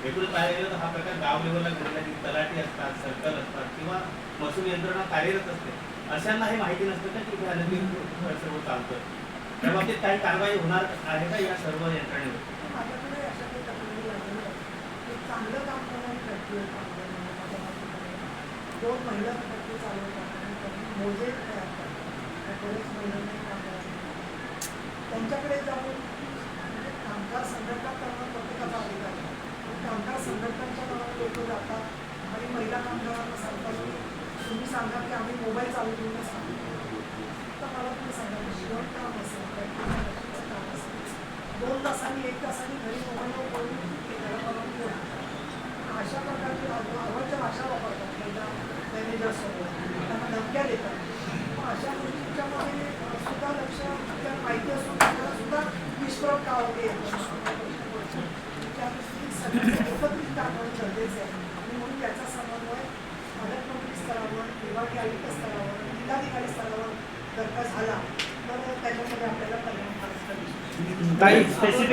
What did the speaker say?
एकूण पाहायला गेलं तर हा प्रकार गाव लेवलला घडला की तलाठी असतात, सर्कल असतात किंवा महसूल यंत्रणा कार्यरत असते, अशांना हे माहिती नसतं का की इथे आलं की सर्व चालतं. त्या बाबतीत काही कारवाई होणार आहे का या सर्व यंत्रणेवर? माझ्याकडे अशा काही तक्रारी लागलेल्या आहेत. एक चांगलं काम करणारी फॅक्टरी दोन महिला फॅक्टरी चालवतात आणि त्यांनी मोजे तयार करतात. बरेच महिलांनी कामगार त्यांच्याकडे जाऊन म्हणजे कामगार संघटना करणं प्रत्येकाचा अधिकार आहे. कामगार संघटनांच्या नावाने लोक जातात आणि महिला कामगारांना सांगतात की तुम्ही सांगा की आम्ही मोबाईल चालू करूनच सांगतो. तर मला तुम्ही सांगा की शिवण काम असेल, फॅक्टरीचं काम असेल, 2 तासांनी 1 तासांनी घरी मोबाईलवर बोलून परवानगी होणार. अशा प्रकारची अवाच्य भाषा वापरतात महिला मॅनेजर्ससोबत, त्यांना धमक्या देतात. मग अशा गोष्टींच्यामध्ये सुद्धा लक्ष त्या माहिती असून त्यांना सुद्धा निष्प्रभ का होते त्या दृष्टीने सगळ्यांनी एकत्रित काम करणं गरजेचं आहे. आणि म्हणून त्याचा समन्वय पालकमंत्री स्तरावर, विभागीय आयुक्त स्तरावर, जिल्हाधिकारी स्तरावर जर का झाला तर त्याच्यामध्ये आपल्याला परिणाम काही स्पेसिफिक